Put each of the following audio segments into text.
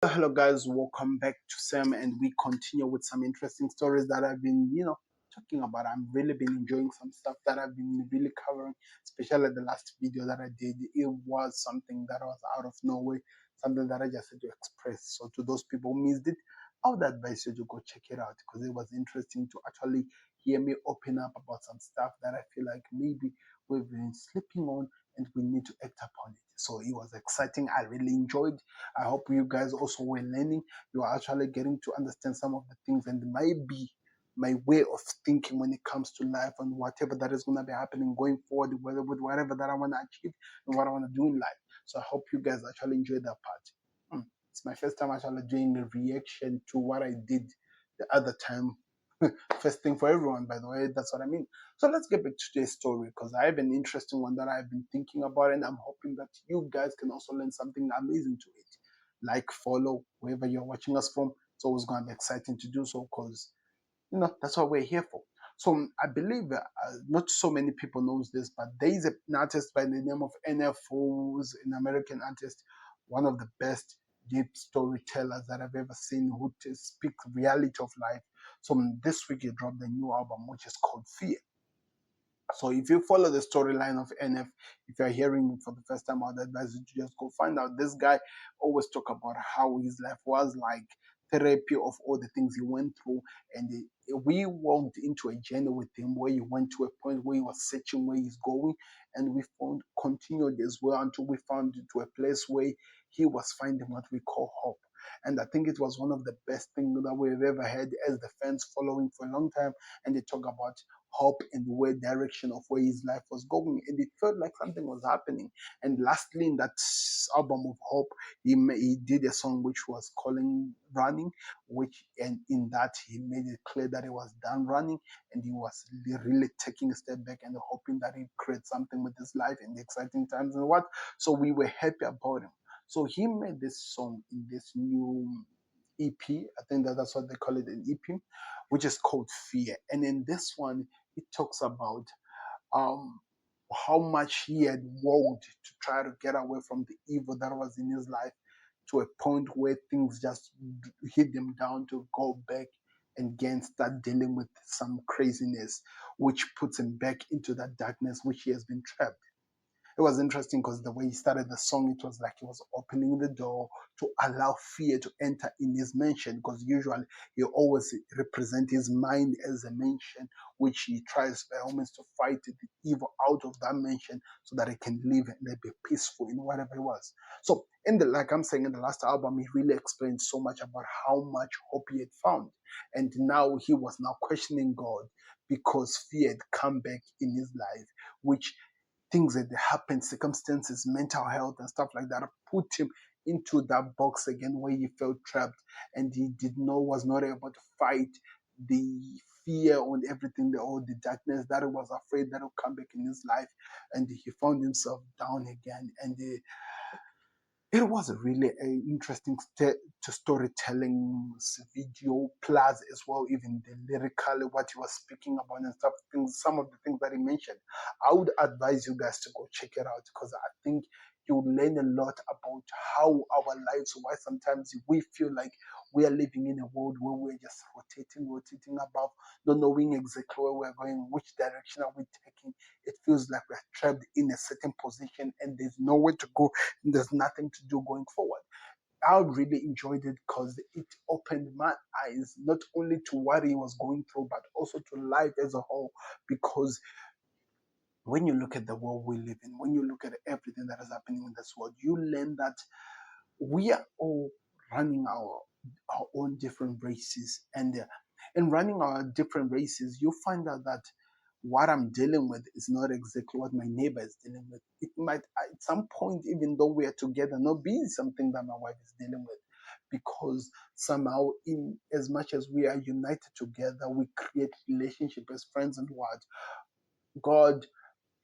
Hello guys, welcome back to Sam, and we continue with some interesting stories that I've been, talking about. I've really been enjoying some stuff that I've been really covering, especially the last video that I did. It was something that was out of nowhere, something that I just had to express. So to those people who missed it, I would advise you to go check it out because it was interesting to actually hear me open up about some stuff that I feel like maybe we've been sleeping on and we need to act upon it. So it was exciting. I really enjoyed. I hope you guys also were learning. You are actually getting to understand some of the things, and maybe my way of thinking when it comes to life and whatever that is going to be happening going forward, whether with whatever that I want to achieve and what I want to do in life. So I hope you guys actually enjoy that part. It's my first time actually doing a reaction to what I did the other time. First thing for everyone, by the way, that's what I mean. So let's get back to today's story because I have an interesting one that I've been thinking about, and I'm hoping that you guys can also learn something amazing to it. Like, follow wherever you're watching us from. It's always going to be exciting to do so because that's what we're here for. So I believe not so many people knows this, but there is an artist by the name of NF, who's an American artist, one of the best deep storytellers that I've ever seen, who speak reality of life. So this week he dropped a new album which is called Fear. So if you follow the storyline of NF, if you're hearing it for the first time, I'd advise you to just go find out. This guy always talk about how his life was like therapy of all the things he went through. And we walked into a journey with him where he went to a point where he was searching where he's going. And we found continued as well until we found to a place where he was finding what we call hope. And I think it was one of the best things that we've ever had as the fans following for a long time. And they talk about hope in the way direction of where his life was going, and it felt like something was happening. And lastly, in that album of hope, he did a song which was calling running, which, and in that he made it clear that he was done running and he was really taking a step back and hoping that he create something with his life in the exciting times and what. So we were happy about him. So he made this song in this new EP. I think that's what they call it, an EP, which is called Fear. And in this one, it talks about um, how much he had walked to try to get away from the evil that was in his life to a point where things just hit him down to go back and again start dealing with some craziness, which puts him back into that darkness which he has been trapped. It was interesting because the way he started the song, it was like he was opening the door to allow fear to enter in his mansion. Because usually he always represent his mind as a mansion, which he tries by all means to fight the evil out of that mansion so that he can live and be peaceful in whatever it was. So in the like I'm saying in the last album, he really explained so much about how much hope he had found. And now he was now questioning God because fear had come back in his life, which things that happen, circumstances, mental health, and stuff like that, put him into that box again where he felt trapped and he was not able to fight the fear on everything, all the darkness that he was afraid that would come back in his life, and he found himself down again. And it was really an interesting to storytelling video, plus as well even the lyrical what he was speaking about and stuff. Things, some of the things that he mentioned, I would advise you guys to go check it out because I think you'll learn a lot about how our lives, why sometimes we feel like we are living in a world where we're just rotating above, not knowing exactly where we're going, which direction are we taking. It feels like we're trapped in a certain position and there's nowhere to go, there's nothing to do going forward. I really enjoyed it because it opened my eyes not only to what he was going through, but also to life as a whole. Because when you look at the world we live in, when you look at everything that is happening in this world, you learn that we are all running our own different races, and in running our different races, you find out that what I'm dealing with is not exactly what my neighbor is dealing with. It might at some point, even though we are together, not be something that my wife is dealing with, because somehow, in as much as we are united together, we create relationship as friends and what. God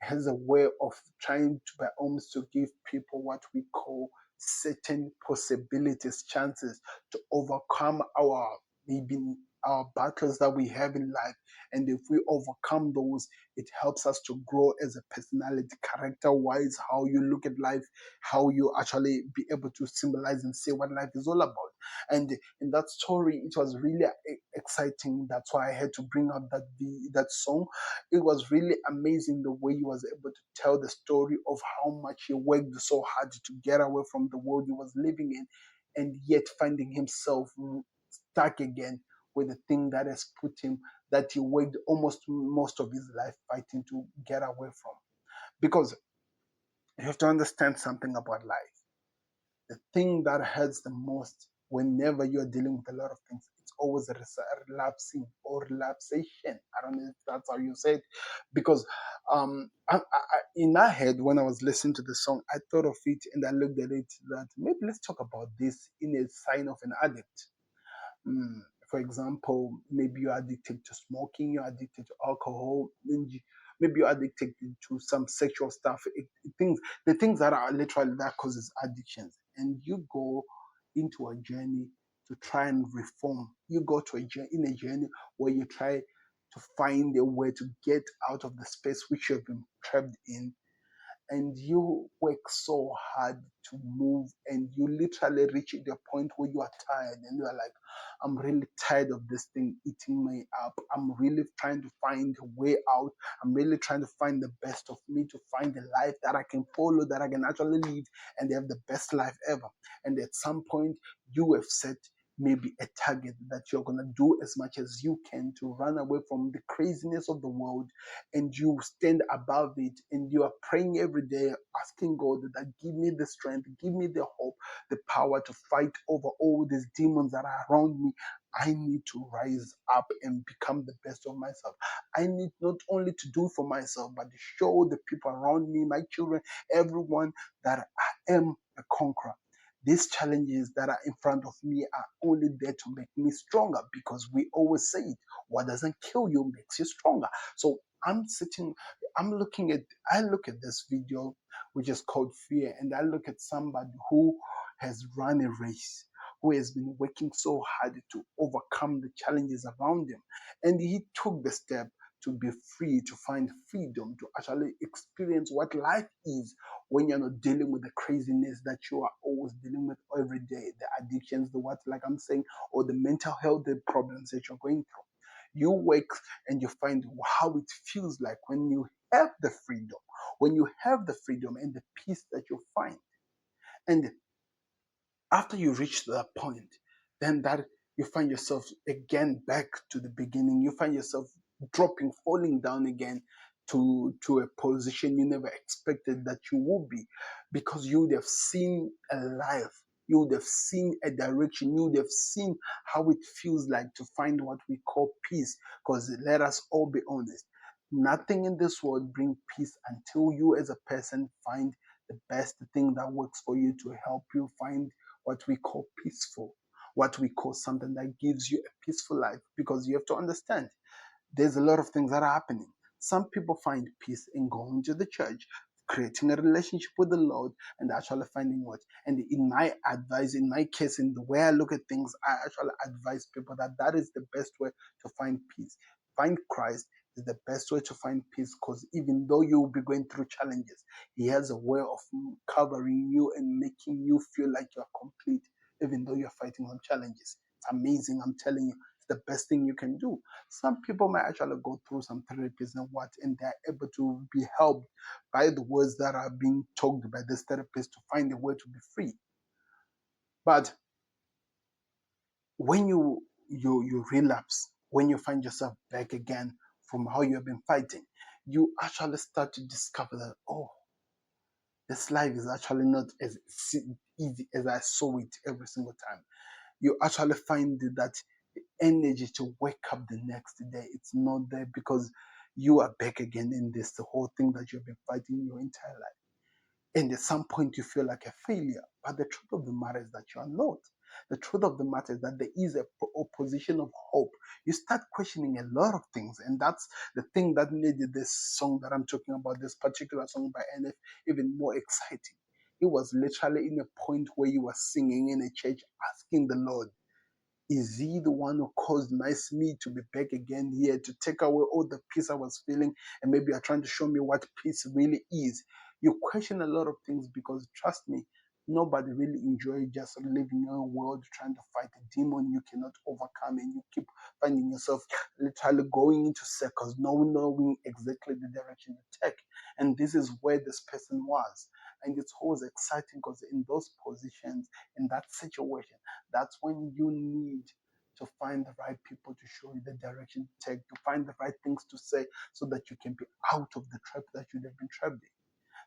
has a way of trying to by almost to give people what we call certain possibilities, chances to overcome our maybe our battles that we have in life. And if we overcome those, it helps us to grow as a personality, character wise, how you look at life, how you actually be able to symbolize and say what life is all about. And in that story, it was really exciting. That's why I had to bring up that song. It was really amazing the way he was able to tell the story of how much he worked so hard to get away from the world he was living in, and yet finding himself stuck again with the thing that has put him, that he worked almost most of his life fighting to get away from. Because you have to understand something about life. The thing that hurts the most whenever you're dealing with a lot of things, it's always a relapsing or relapsation. I don't know if that's how you say it. Because in my head, when I was listening to the song, I thought of it and I looked at it that maybe let's talk about this in a sign of an addict. For example, maybe you're addicted to smoking, you're addicted to alcohol, maybe you're addicted to some sexual stuff, things, the things that are literally that causes addictions, and you go into a journey to try and reform. You go to a journey where you try to find a way to get out of the space which you have been trapped in, and you work so hard to move, and you literally reach the point where you are tired and you are like, I'm really tired of this thing eating me up. I'm really trying to find a way out. I'm really trying to find the best of me, to find a life that I can follow, that I can actually live and have the best life ever. And at some point you have set maybe a target that you're going to do as much as you can to run away from the craziness of the world, and you stand above it, and you are praying every day, asking God that give me the strength, give me the hope, the power to fight over all these demons that are around me. I need to rise up and become the best of myself. I need not only to do for myself, but to show the people around me, my children, everyone, that I am a conqueror. These challenges that are in front of me are only there to make me stronger, because we always say it, what doesn't kill you makes you stronger. So I'm sitting, I look at this video, which is called Fear, and I look at somebody who has run a race, who has been working so hard to overcome the challenges around him. And he took the step to be free, to find freedom, to actually experience what life is when you're not dealing with the craziness that you are always dealing with every day, the addictions, the what, like I'm saying, or the mental health the problems that you're going through. You wake and you find how it feels like when you have the freedom, and the peace that you find. And after you reach that point, then that you find yourself again back to the beginning. You find yourself dropping, falling down again to a position you never expected that you would be, because you would have seen a life, you would have seen a direction, you would have seen how it feels like to find what we call peace. Because let us all be honest, nothing in this world brings peace until you as a person find the best thing that works for you to help you find what we call peaceful, what we call something that gives you a peaceful life. Because you have to understand, there's a lot of things that are happening. Some people find peace in going to the church, creating a relationship with the Lord, and actually finding what. And in my advice, in my case, in the way I look at things, I actually advise people that that is the best way to find peace. Find Christ is the best way to find peace, because even though you will be going through challenges, He has a way of covering you and making you feel like you're complete, even though you're fighting some challenges. It's amazing, I'm telling you. It's the best thing you can do. Some people might actually go through some therapies and what, and they're able to be helped by the words that are being talked by this therapist to find a way to be free. But when you relapse, when you find yourself back again from how you have been fighting, you actually start to discover that, oh, this life is actually not as easy as I saw it every single time. You actually find that energy to wake up the next day, it's not there, because you are back again in this the whole thing that you've been fighting your entire life. And at some point you feel like a failure, but the truth of the matter is that you are not. The truth of the matter is that there is a opposition of hope. You start questioning a lot of things, and that's the thing that made this song that I'm talking about, this particular song by NF, even more exciting. It was literally in a point where you were singing in a church, asking the Lord, Is he the one who caused my me to be back again here to take away all the peace I was feeling? And maybe you're trying to show me what peace really is. You question a lot of things because trust me, nobody really enjoys just living in a world trying to fight a demon you cannot overcome, and you keep finding yourself literally going into circles, not knowing exactly the direction to take. And this is where this person was. And it's always exciting because in those positions, in that situation, that's when you need to find the right people to show you the direction to take, to find the right things to say so that you can be out of the trap that you have been trapped in.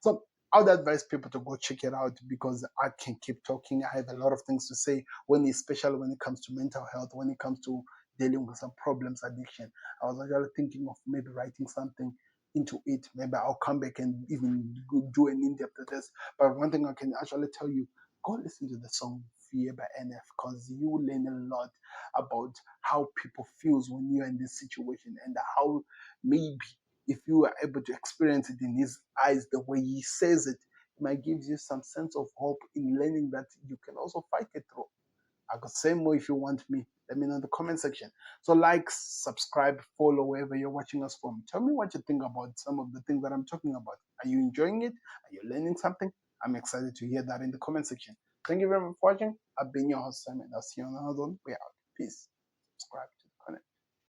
So I would advise people to go check it out because I can keep talking. I have a lot of things to say especially when it comes to mental health, when it comes to dealing with some problems, addiction. I was actually thinking of maybe writing something into it. Maybe I'll come back and even do an in-depth of this. But one thing I can actually tell you, go listen to the song Fear by NF because you will learn a lot about how people feels when you're in this situation and how maybe if you are able to experience it in his eyes the way he says it, it might give you some sense of hope in learning that you can also fight it through. I could say more if you want me. Let me know in the comment section. So like, subscribe, follow wherever you're watching us from. Tell me what you think about some of the things that I'm talking about. Are you enjoying it? Are you learning something? I'm excited to hear that in the comment section. Thank you very much for watching. I've been your host, Simon. I'll see you on another one. We're out. Peace. Subscribe.